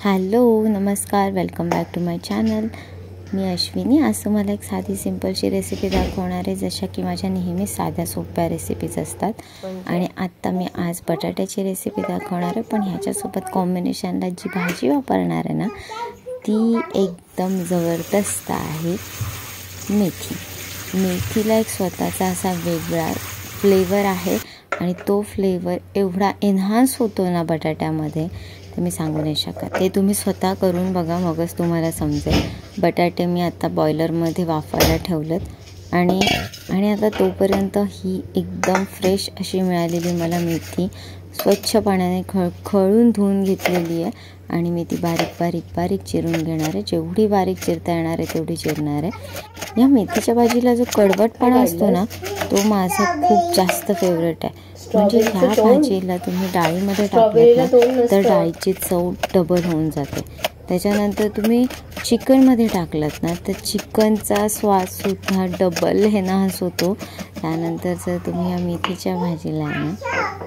Hello नमस्कार, welcome back to my channel. मी अश्विनी. आज तुम्हाला एक साधी सिंपलशी रेसिपी दाखवणार आहे, जशा की माझ्या नेहमी साध्या सोप्या रेसिपीज असतात. आणि आत्ता मी आज बटाट्याची रेसिपी दाखवणार आहे, पण ह्याच्यासोबत कॉम्बिनेशनला जी भाजी वापरणार आहे ना ती एकदम जबरदस्त आहे. मेथीला एक स्वतःचा असा वेगळा फ्लेवर आहे आणि तो फ्लेवर एवढा एन्हान्स होतो ना बटाट्यामध्ये, ते मी सांगू नाही शकत. ते तुम्ही स्वतः करून बघा, मगच तुम्हाला समजेल. बटाटे मी आता बॉयलरमध्ये वाफायला ठेवलेत आणि आता तोपर्यंत ही एकदम फ्रेश अशी मिळालेली मला मेथी स्वच्छ पाण्याने खळून धुवून घेतलेली आहे आणि मी ती बारीक चिरून घेणार आहे. जेवढी बारीक चिरता येणार आहे तेवढी चिरणार आहे. या मेथीच्या भाजीला जो कडवटपणा असतो ना तो माझा खूप जास्त फेवरेट आहे. म्हणजे ह्या भाजीला तुम्ही डाळीमध्ये टाकलात ना तर डाळीची चव डबल होऊन जाते. त्याच्यानंतर तुम्ही चिकनमध्ये टाकलात ना तर चिकनचा स्वादसुद्धा डबल एन्हान्स होतो. त्यानंतर जर तुम्ही या मेथीच्या भाजीला ना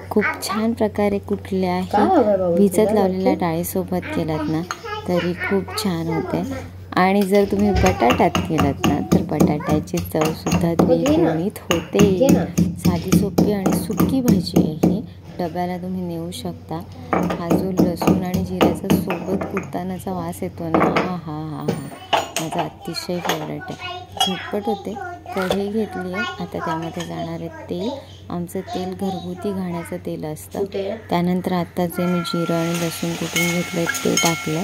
खूप छान प्रकारे कुठल्याही भिजत लावलेल्या डाळीसोबत केलात ना तरी खूप छान होते. आणि जर तुम्ही बटाट्यात केलात ना तर बटाट्याची चवसुद्धा द्विगुणित होते. साधी सोपी आणि सुकी भाजी आहे ही. डब्याला तुम्ही नेऊ शकता. हा जो लसूण आणि जिऱ्याचा सोबत कुटतानाचा वास येतो ना, हा माझा अतिशय फेवरेट आहे. झटपट होते. कढई घेतली आहे, आता त्यामध्ये जाणार आहे तेल. आमचं तेल घरगुती घाण्याचं तेल असतं. त्यानंतर आता जे मी जिरं आणि लसूण कुटून घेतलं ते टाकलं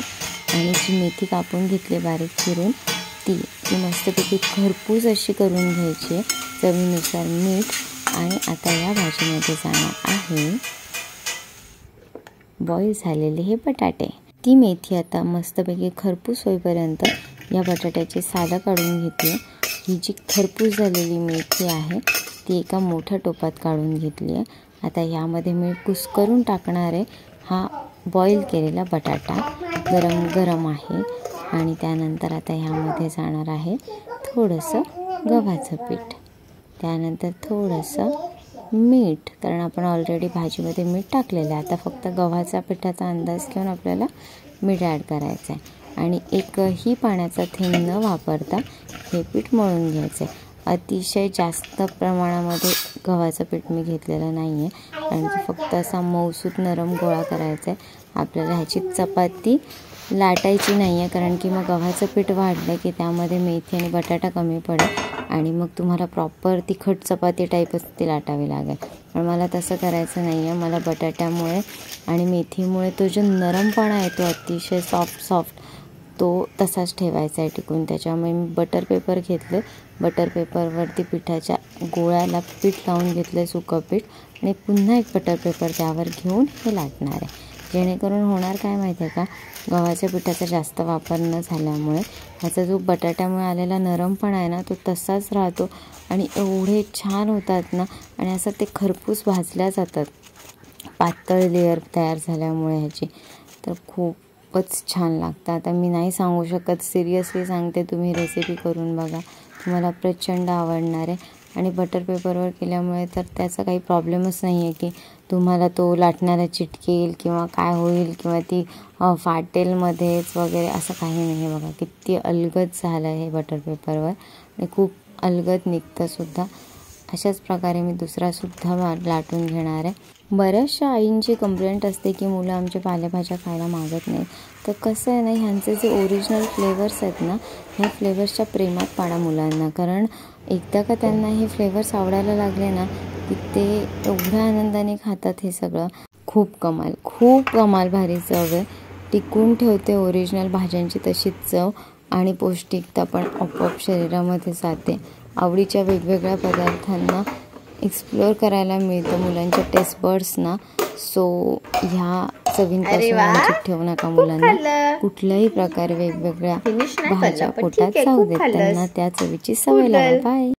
आणि जी मेथी कापून घेतली बारीक चिरून ती मस्तपैकी खरपूस अशी करून घ्यायची आहे. चवीनुसार मीठ. आणि आता या भाजीमध्ये जाणार आहे बॉईल झालेले हे बटाटे. ती मेथी आता मस्तपैकी खरपूस होईपर्यंत या बटाट्याची सालं काढून घेतली. ही जी खरपूस झालेली मेथी आहे ती एका मोठ्या टोपात काढून घेतली आहे. आता यामध्ये मी कुस्करून टाकणार आहे हा बॉईल केलेला बटाटा. गरम आहे. आणि त्यानंतर आता ह्यामध्ये जाणार आहे थोडंसं गव्हाचं पीठ. त्यानंतर थोडंसं मीठ, कारण आपण ऑलरेडी भाजीमध्ये मीठ टाकलेलं आहे. आता फक्त गव्हाचा पिठाचा अंदाज घेऊन आपल्याला मीठ ॲड करायचं आहे. आणि एकही पाण्याचा थेंब न वापरता हे पीठ मळून घ्यायचं आहे. अतिशय जास्त प्रमाणामध्ये गव्हाचं पीठ मी घेतलेलं नाही आहे आणि फक्त असा मऊसूत नरम गोळा करायचा आहे. आपल्याला ह्याची चपाती लाटायची नाही आहे, कारण की मग गव्हाचं पीठ वाढलं की त्यामध्ये मेथी आणि बटाटा कमी पडेल आणि मग तुम्हाला प्रॉपर तिखट चपाती टाईपच ती लाटावी लागेल. पण मला तसं करायचं नाही आहे. मला बटाट्यामुळे आणि मेथीमुळे तो जो नरमपणा आहे तो अतिशय सॉफ्ट तो तसाच ठेवायचा आहे टिकून. त्याच्यामुळे मी बटर पेपर घेतलं. बटर पेपरवरती पिठाच्या गोळ्याला पीठ लावून घेतलं, सुकं पीठ. आणि पुन्हा एक बटर पेपर त्यावर घेऊन हे लाटणार आहे. जेणेकरून होणार काय माहिती आहे का, गव्हाच्या पिठाचा जास्त वापर न झाल्यामुळे ह्याचा जो बटाट्यामुळे आलेला नरमपणा आहे ना तो तसाच राहतो आणि एवढे छान होतात ना. आणि असं ते खरपूस भाजल्या जातात पातळ लेअर तयार झाल्यामुळे ह्याची, तर खूपच छान लागतं. आता मी नाही सांगू शकत, सिरियसली सांगते, तुम्ही रेसिपी करून बघा, तुम्हाला प्रचंड आवडणार आहे. आणि बटर पेपरवर केल्यामुळे तर त्याचा काही प्रॉब्लेमच नाही आहे की तुम्हाला तो लाटण्याला चिटकेल किंवा काय होईल किंवा ती फाटेल मध्येच वगैरे, असं काही नाही आहे. बघा किती अलगद झालं आहे हे बटर पेपरवर आणि खूप अलगद निघतंसुद्धा. अशाच प्रकारे मी दुसरासुद्धा लाटून घेणार आहे. बऱ्याचशा आईंची कंप्लेंट असते की मुलं आमच्या पालेभाज्या खायला मागत नाहीत. तर कसं आहे ना, ह्यांचे जे ओरिजिनल फ्लेवर्स आहेत ना, ह्या फ्लेवर्सच्या प्रेमात पाडा मुलांना. कारण एकदा का त्यांना हे फ्लेवर्स आवडायला लागले ना की ते एवढ्या आनंदाने खातात हे सगळं. खूप कमाल भारी चव आहे. टिकून ठेवते ओरिजिनल भाज्यांची तशीच चव आणि पौष्टिकता पण आपोआप शरीरामध्ये जाते. आवडीच्या वेगवेगळ्या पदार्थांना एक्सप्लोअर करायला मिळतं मुलांच्या टेस्ट बर्ड्सना. सो ह्या चवींपासून वंचित ठेवू नका मुलांना. कुठल्याही प्रकारे वेगवेगळ्या भाज्या पोटात जाऊ देत, त्यांना त्या चवीची सवय लावा. बाय.